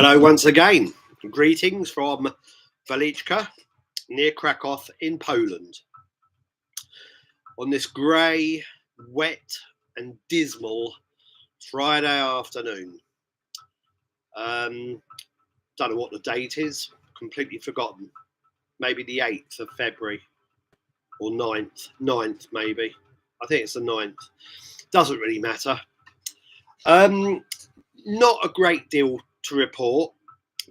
Hello once again. Greetings from Waliczka near Krakow in Poland. On this grey, wet and dismal Friday afternoon. Don't know what the date is, completely forgotten. Maybe the 8th of February or 9th maybe. I think it's the 9th. Doesn't really matter. Not a great deal to report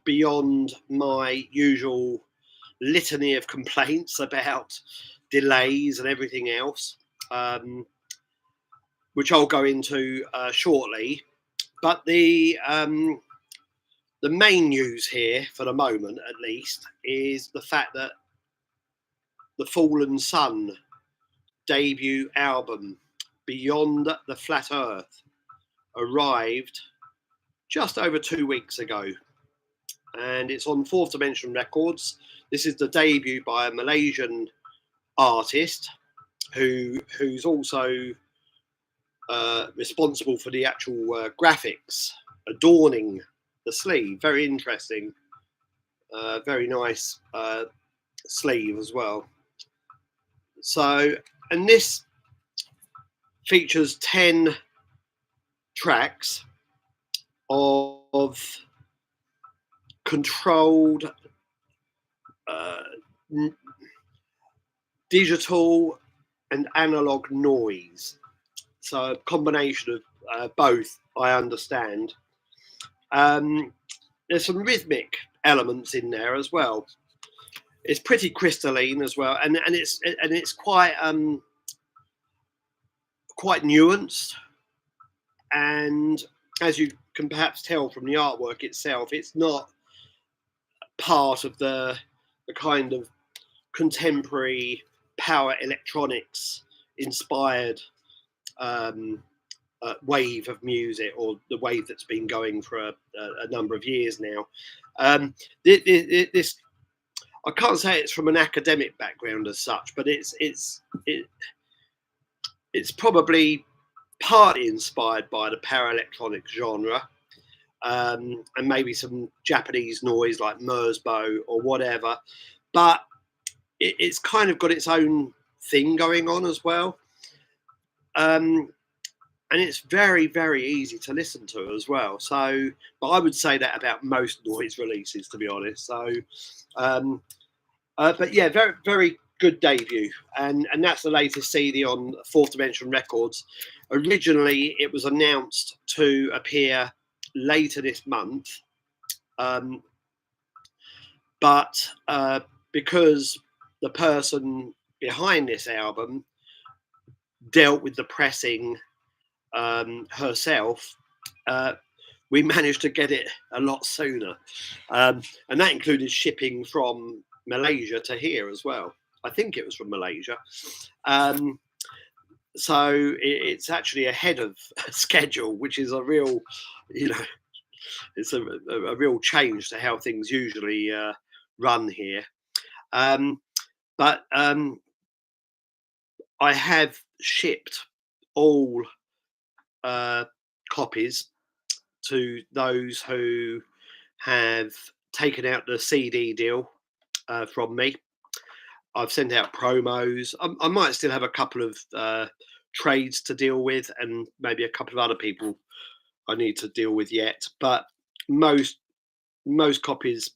beyond my usual litany of complaints about delays and everything else, which I'll go into shortly. But the main news here, for the moment at least, is the fact that the Fallen Sun debut album, Beyond the Flat Earth, arrived just over 2 weeks ago, and it's on Fourth Dimension Records. This is the debut by a Malaysian artist who's also responsible for the actual graphics adorning the sleeve. Very interesting, very nice sleeve as well. So, and this features 10 tracks of controlled digital and analog noise. So a combination of both, I understand. There's some rhythmic elements in there as well. It's pretty crystalline as well, and it's quite nuanced. And as you can perhaps tell from the artwork itself, it's not part of the kind of contemporary power electronics inspired wave of music, or the wave that's been going for a number of years now. This, I can't say it's from an academic background as such, but it's probably partly inspired by the power electronic genre, and maybe some Japanese noise like Merzbow or whatever, but it's kind of got its own thing going on as well. And it's very, very easy to listen to as well. So, but I would say that about most noise releases, to be honest. So, but yeah, very, very good debut. And that's the latest CD on Fourth Dimension Records. Originally, it was announced to appear later this month. But because the person behind this album dealt with the pressing herself, we managed to get it a lot sooner, and that included shipping from Malaysia to here as well. I think it was from Malaysia, so it's actually ahead of schedule, which is a real, it's a real change to how things usually run here. But I have shipped all copies to those who have taken out the CD deal from me. I've sent out promos. I might still have a couple of trades to deal with, and maybe a couple of other people I need to deal with yet. But most copies,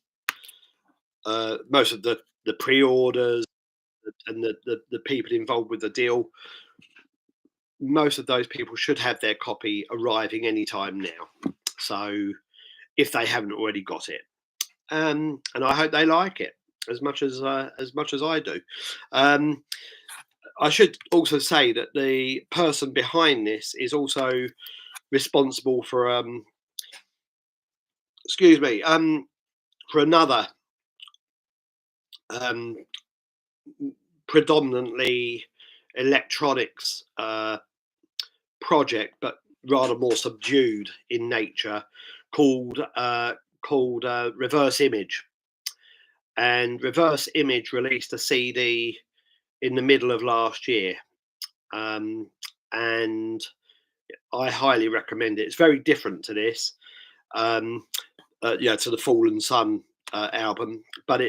most of the pre-orders and the people involved with the deal, most of those people should have their copy arriving anytime now. So if they haven't already got it, and I hope they like it as much as I do. I should also say that the person behind this is also responsible for for another predominantly electronics project, but rather more subdued in nature, called Reverse Image. And Reverse Image released a CD in the middle of last year, and I highly recommend it. It's very different to this. yeah, to the Fallen Sun album, but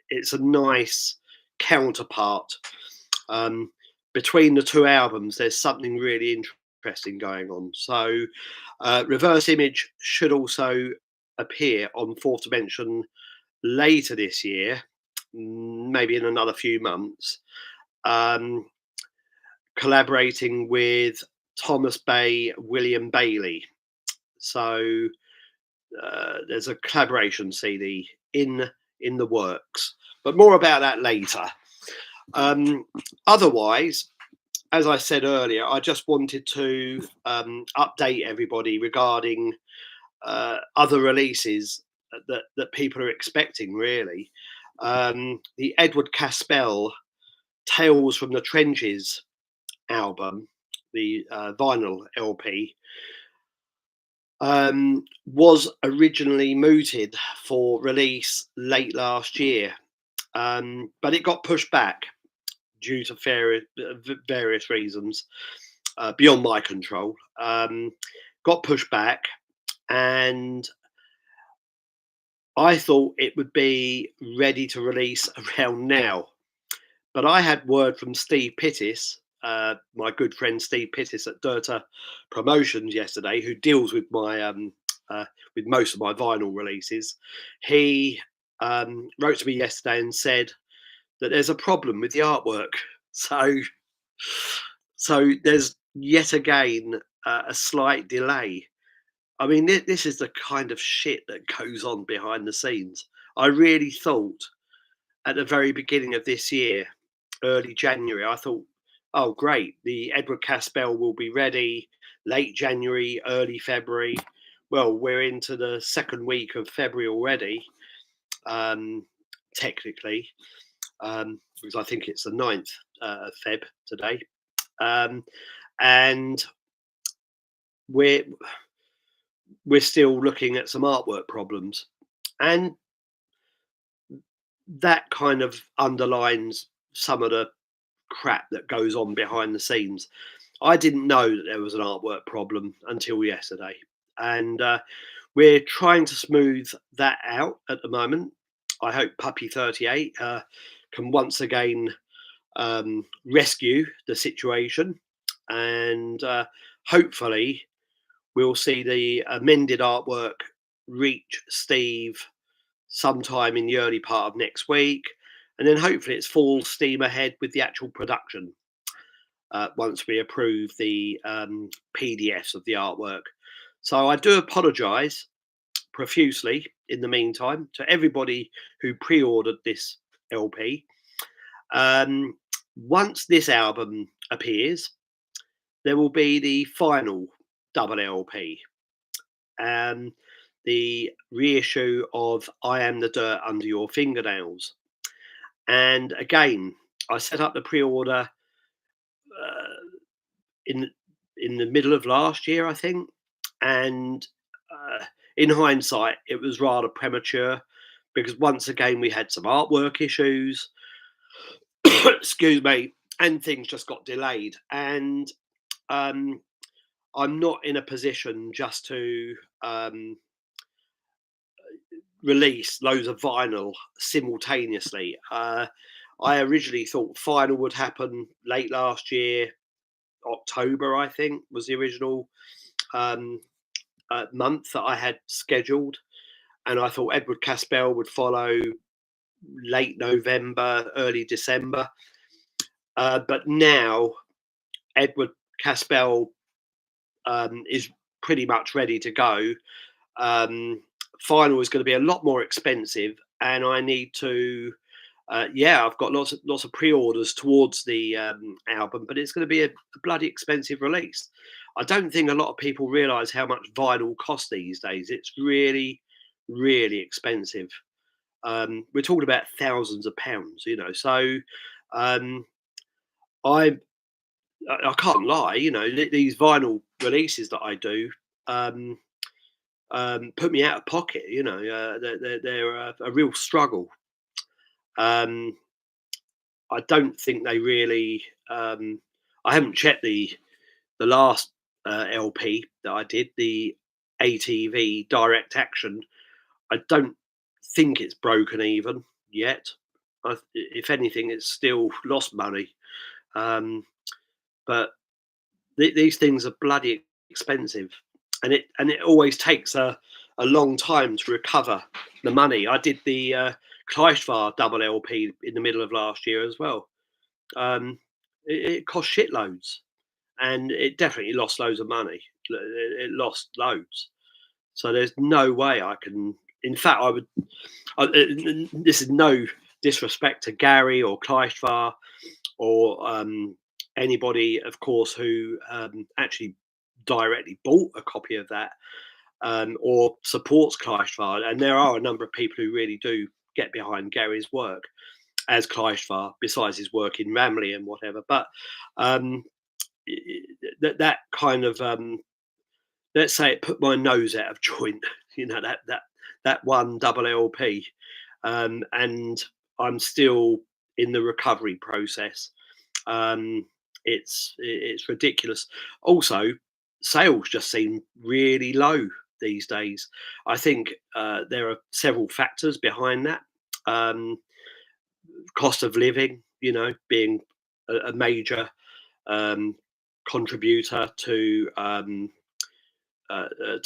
it's a nice counterpart. Um, Between the two albums, there's something really interesting going on. So, Reverse Image should also appear on Fourth Dimension later this year, maybe in another few months, um, collaborating with Thomas Bay, William Bailey. So there's a collaboration CD in the works, but more about that later. Otherwise, as I said earlier, I just wanted to update everybody regarding other releases that people are expecting. Really, the Edward Caspell Tales from the Trenches album, the vinyl LP, was originally mooted for release late last year, but it got pushed back due to various reasons beyond my control. Got pushed back, and I thought it would be ready to release around now. But I had word from Steve Pittis, my good friend Steve Pittis at Dirta Promotions yesterday, who deals with most of my vinyl releases. He wrote to me yesterday and said that there's a problem with the artwork. So, so there's yet again a slight delay. I mean, this is the kind of shit that goes on behind the scenes. I really thought at the very beginning of this year, early January, I thought, oh, great, the Edward Caspell will be ready late January, early February. Well, we're into the second week of February already, technically, because I think it's the 9th of Feb today. And we're still looking at some artwork problems. And that kind of underlines some of the crap that goes on behind the scenes. I didn't know that there was an artwork problem until yesterday, and we're trying to smooth that out at the moment. I hope Puppy 38 can once again rescue the situation, and hopefully we'll see the amended artwork reach Steve sometime in the early part of next week, and then hopefully it's full steam ahead with the actual production once we approve the PDFs of the artwork. So I do apologise profusely in the meantime to everybody who pre-ordered this LP. Once this album appears, there will be the final double LP. The reissue of I Am the Dirt Under Your Fingernails. And again, I set up the pre-order in the middle of last year, I think, and in hindsight, it was rather premature because once again we had some artwork issues, excuse me, and things just got delayed. And I'm not in a position just to release loads of vinyl simultaneously. I originally thought final would happen late last year, October, I think, was the original month that I had scheduled, and I thought Edward Caspell would follow late November, early December. But now Edward Caspell is pretty much ready to go. Final is going to be a lot more expensive, and I need to. I've got lots of pre-orders towards the album, but it's going to be a bloody expensive release. I don't think a lot of people realise how much vinyl costs these days. It's really, really expensive. We're talking about thousands of pounds, you know. So um, I I can't lie, you know, these vinyl releases that I do put me out of pocket. You know, they're a real struggle. Um, I don't think they really. I haven't checked the last LP that I did, the ATV Direct Action. I don't think it's broken even yet. If anything, it's still lost money. Um, but these things are bloody expensive, and it always takes a long time to recover the money. I did the Kleistvar double LP in the middle of last year as well. Um, it cost shitloads, and it definitely lost loads of money. It lost loads. So there's no way I can. In fact, I would. This is no disrespect to Gary or Kleistvar or anybody, of course, who actually directly bought a copy of that or supports Kleistvar. And there are a number of people who really do get behind Gary's work as Kleistvar, besides his work in Ramley and whatever. But um, that kind of let's say it put my nose out of joint. That one double LP, and I'm still in the recovery process. Um, it's ridiculous. Also, sales just seem really low these days. I think there are several factors behind that. Um, Cost of living, being a major um, contributor to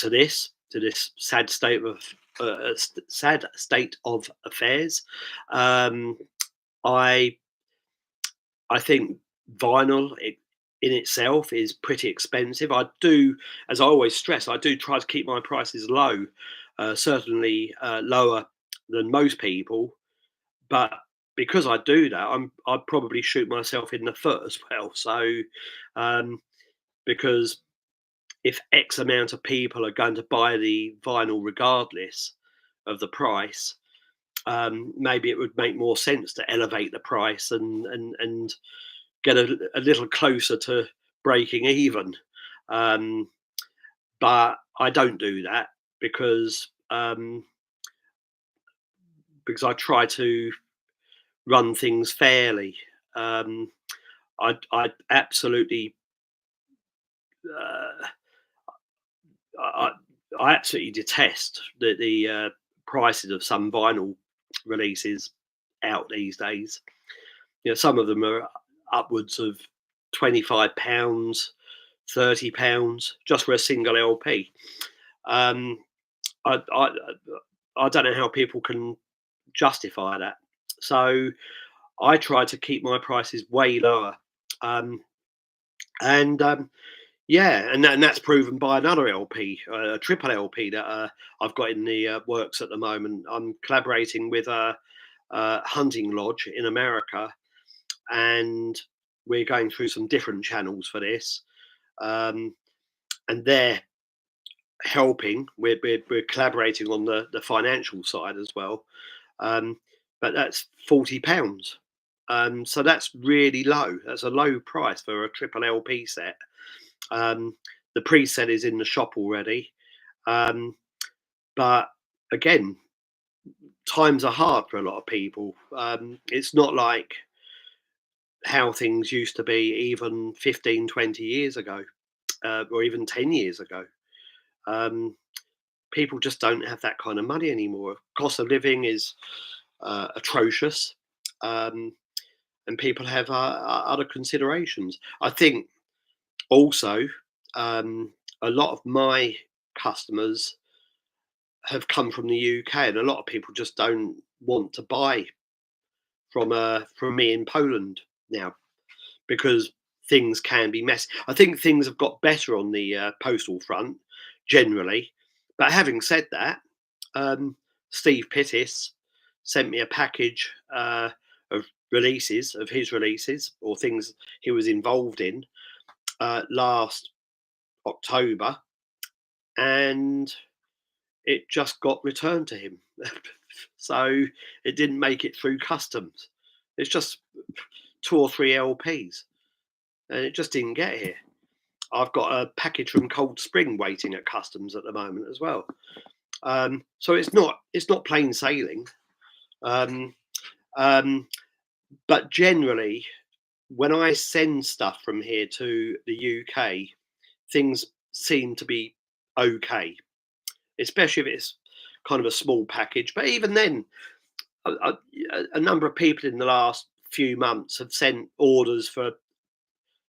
this sad state of sad state of affairs. Um, I I think vinyl in itself is pretty expensive. As I always stress, I do try to keep my prices low, certainly lower than most people. But because I do that, I'd probably shoot myself in the foot as well. So um, because if X amount of people are going to buy the vinyl regardless of the price, maybe it would make more sense to elevate the price and get a little closer to breaking even. Um, but I don't do that because because I try to run things fairly. Um, I absolutely uh, I, I absolutely detest the prices of some vinyl releases out these days. Some of them are upwards of £25, £30 just for a single LP. Um, I, I I don't know how people can justify that. So I try to keep my prices way lower. Um, and Yeah, and that's proven by another LP, a triple LP that I've got in the works at the moment. I'm collaborating with a hunting lodge in America, and we're going through some different channels for this. Um, and they're helping. We're collaborating on the financial side as well. Um, but that's £40. So that's really low. That's a low price for a triple LP set. Um, the preset is in the shop already. Um, but again, times are hard for a lot of people. It's not like how things used to be even 15, 20 years ago, or even 10 years ago. Um, People just don't have that kind of money anymore. Cost of living is atrocious. Um, and people have other considerations. I think also a lot of my customers have come from the UK, and a lot of people just don't want to buy from me in Poland now because things can be messy. I think things have got better on the postal front generally, but having said that, um, Steve Pittis sent me a package of releases of his releases or things he was involved in last October, and it just got returned to him. So it didn't make it through customs. It's just two or three LPs, and it just didn't get here. I've got a package from Cold Spring waiting at customs at the moment as well. So it's not plain sailing. Um, um, but generally, when I send stuff from here to the UK, things seem to be okay, especially if it's kind of a small package. But even then, a number of people in the last few months have sent orders for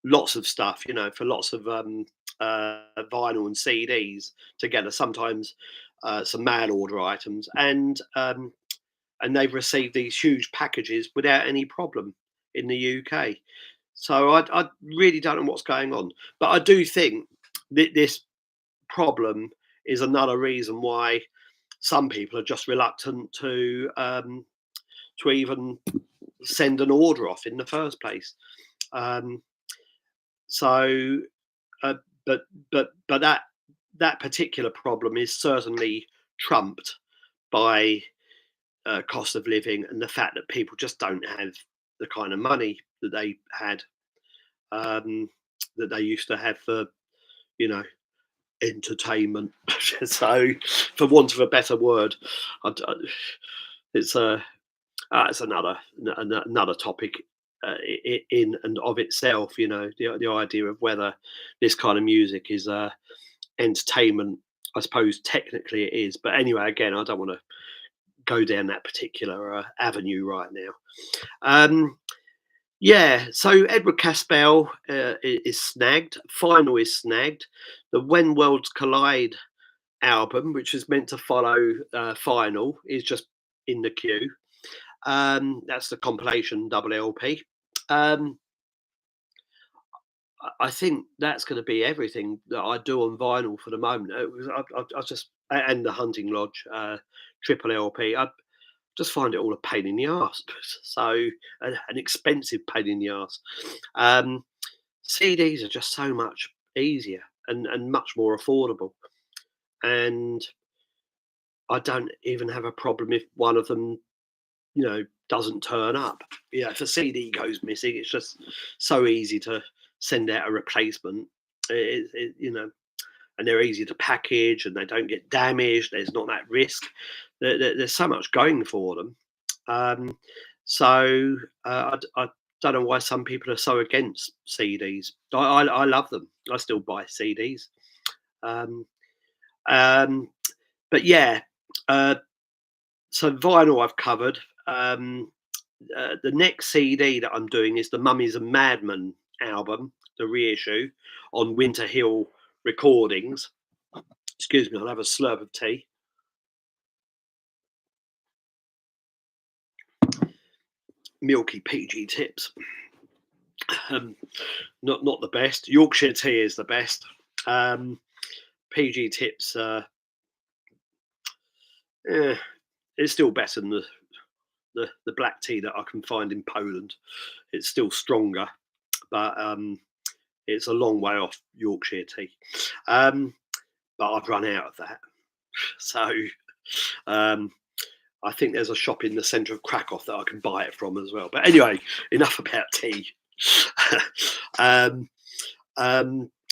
lots of stuff, for lots of vinyl and CDs together. Sometimes some mail order items, and they've received these huge packages without any problem in the UK. So I really don't know what's going on, but I do think that this problem is another reason why some people are just reluctant to even send an order off in the first place. Um, so, uh, but that particular problem is certainly trumped by cost of living and the fact that people just don't have the kind of money that they had, that they used to have for, you know entertainment. So, for want of a better word, it's a it's another topic in and of itself. The idea of whether this kind of music is entertainment. I suppose technically it is, but anyway, again, I don't want to go down that particular avenue right now. Um, yeah, so Edward Caspell is snagged. Final is snagged. The When Worlds Collide album, which is meant to follow Final, is just in the queue. That's the compilation double LP. Um, I think that's going to be everything that I do on vinyl for the moment. I just and the Hunting Lodge triple LP. I just find it all a pain in the ass. So an expensive pain in the ass. CDs are just so much easier and much more affordable. And I don't even have a problem if one of them, doesn't turn up. If a CD goes missing, it's just so easy to send out a replacement. And they're easy to package and they don't get damaged. There's not that risk. There's so much going for them. So I don't know why some people are so against CDs. I love them. I still buy CDs. Um, um, but yeah, uh, so vinyl I've covered. The next CD that I'm doing is the Mummies and Madmen album, the reissue on Winter Hill Recordings. Excuse me, I'll have a slurp of tea. Milky PG Tips. Not the best. Yorkshire tea is the best. PG Tips, it's still better than the black tea that I can find in Poland. It's still stronger, but it's a long way off Yorkshire tea. But I've run out of that. So I think there's a shop in the centre of Krakow that I can buy it from as well. But anyway, enough about tea.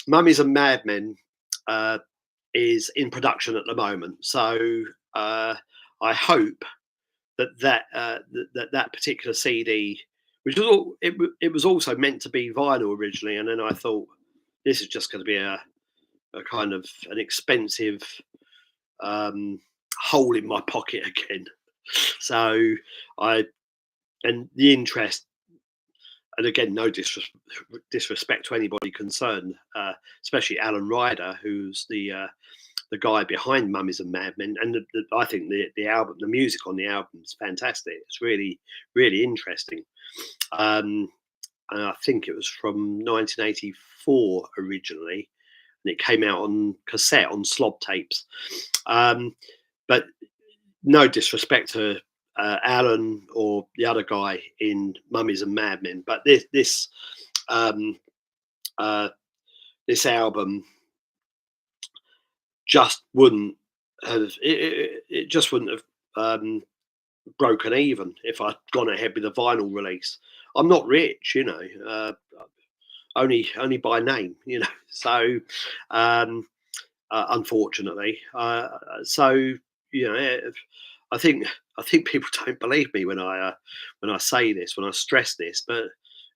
Mummies and Madmen is in production at the moment, so I hope that particular CD, which was it was also meant to be vinyl originally, and then I thought this is just going to be a kind of an expensive hole in my pocket again. So the interest, and again, no disrespect to anybody concerned, especially Alan Ryder, who's the guy behind Mummies and Madmen, and I think the album, the music on the album is fantastic. It's really, really interesting. And I think it was from 1984 originally, and it came out on cassette on slob tapes. But no disrespect to Alan or the other guy in Mummies and Madmen, but this album just wouldn't have it just wouldn't have broken even if I'd gone ahead with a vinyl release. I'm not rich, only by name, So unfortunately, so I think people don't believe me when I say this, when I stress this, but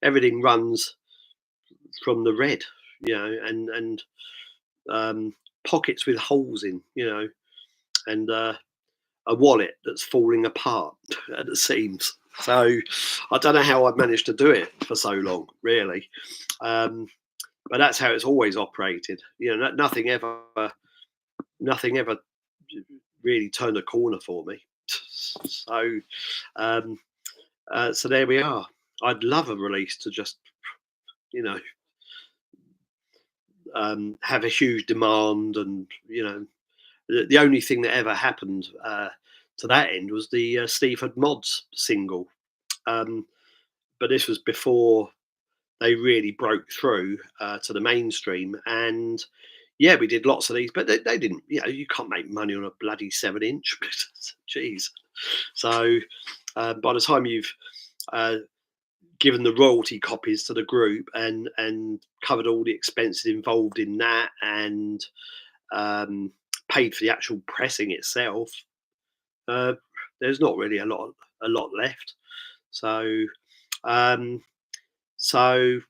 everything runs from the red, and pockets with holes in, and a wallet that's falling apart at the seams. So I don't know how I've managed to do it for so long, really. Um, but that's how it's always operated. You know, nothing ever really turned a corner for me. So, um, so there we are. I'd love a release to just, you know, have a huge demand, and the only thing that ever happened to that end was the Sleaford Mods single. Um, but this was before they really broke through to the mainstream. And yeah, we did lots of these, but they didn't. You can't make money on a bloody 7 inch. Jeez. So by the time you've uh, given the royalty copies to the group and covered all the expenses involved in that, and um, paid for the actual pressing itself, uh, there's not really a lot left. So um, so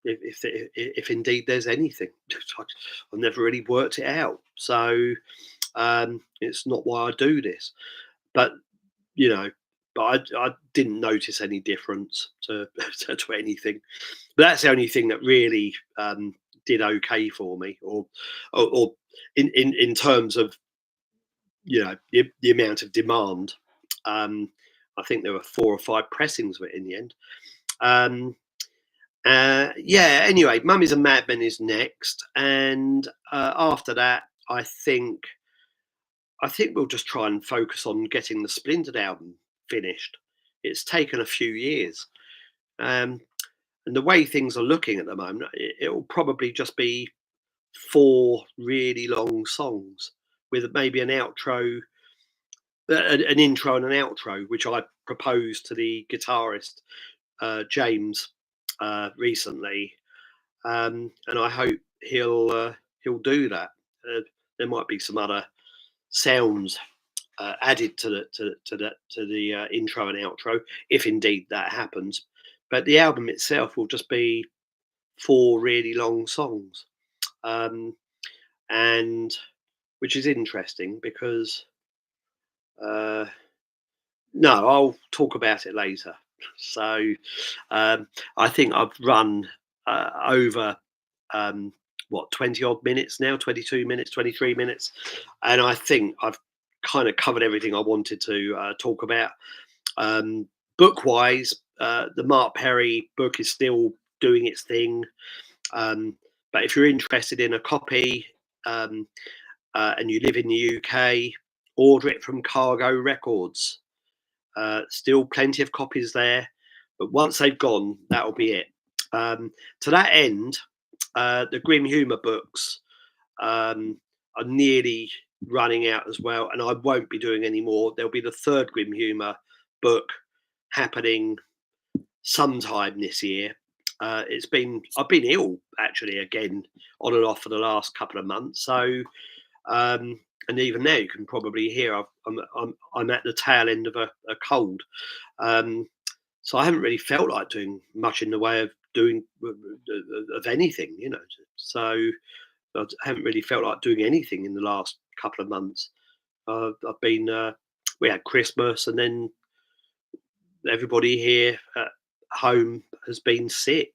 if indeed there's anything, I've never really worked it out. So it's not why I do this, but you know, but I didn't notice any difference to to anything. But that's the only thing that really did okay for me, or in terms of the amount of demand. Um, I think there were 4 or 5 pressings of it in the end. Um, yeah. Anyway, Mummies and Madmen is next, and after that, I think we'll just try and focus on getting the Splintered album finished. It's taken a few years, um, and the way things are looking at the moment, it will probably just be 4 really long songs with maybe an intro and an outro, which I proposed to the guitarist James recently, and I hope he'll do that. Uh, there might be some other sounds added to the intro and outro, if indeed that happens. But the album itself will just be 4 really long songs, um, and which is interesting because uh, no, I'll talk about it later. So I think I've run over what 20 odd minutes now, 22 minutes, 23 minutes, and I think I've kind of covered everything I wanted to talk about. Book wise, the Mark Perry book is still doing its thing. Um, but if you're interested in a copy um, and you live in the UK, order it from Cargo Records. Still plenty of copies there, but once they've gone, that'll be it. To that end, the Grim Humour books are nearly running out as well, and I won't be doing any more. There'll be the third Grim Humour book happening sometime this year. I've been ill actually again on and off for the last couple of months, so and even now you can probably hear I'm at the tail end of a cold. Um, so I haven't really felt like doing much in the way of doing of anything, So I haven't really felt like doing anything in the last couple of months. I've been we had Christmas, and then everybody here at home has been sick,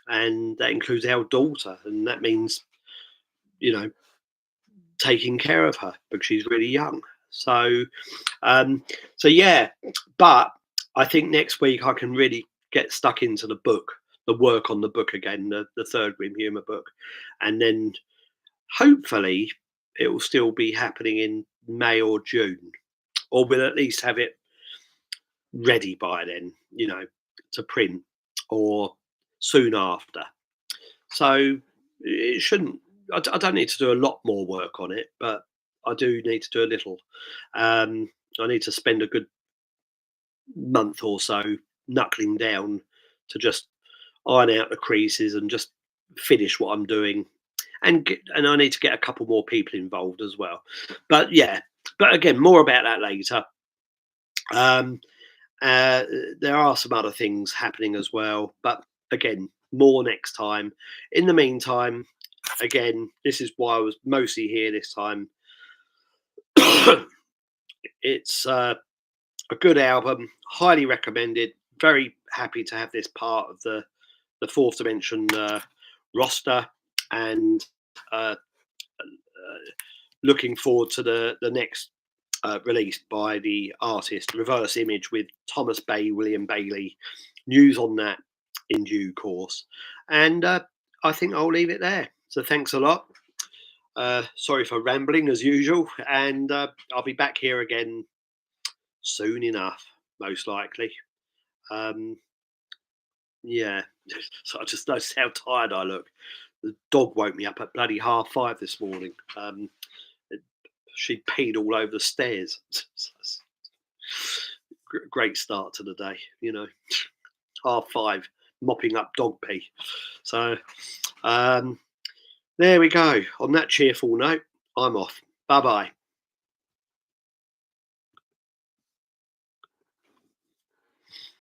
and that includes our daughter, and that means you know taking care of her because she's really young. So, um, so yeah, but I think next week I can really get stuck into the work on the book again, the third Grim Humour book, and then hopefully it will still be happening in May or June, or we'll at least have it ready by then, to print or soon after. So it shouldn't. I don't need to do a lot more work on it, but I do need to do a little. I need to spend a good month or so knuckling down to just iron out the creases and just finish what I'm doing, and I need to get a couple more people involved as well. But yeah, but again, more about that later. Um, uh, there are some other things happening as well, but again, more next time. In the meantime, again, this is why I was mostly here this time. It's a good album, highly recommended. Very happy to have this part of the Fourth Dimension roster, and uh, looking forward to the next released by the artist Reverse Image with Thomas Bay, William Bailey. News on that in due course, and I think I'll leave it there. So thanks a lot. Sorry for rambling as usual, and I'll be back here again soon enough, most likely. Um, yeah, so I just noticed how tired I look. The dog woke me up at bloody 5:30 this morning. She peed all over the stairs. Great start to the day, 5:30, mopping up dog pee. So um, there we go. On that cheerful note, I'm off. Bye bye.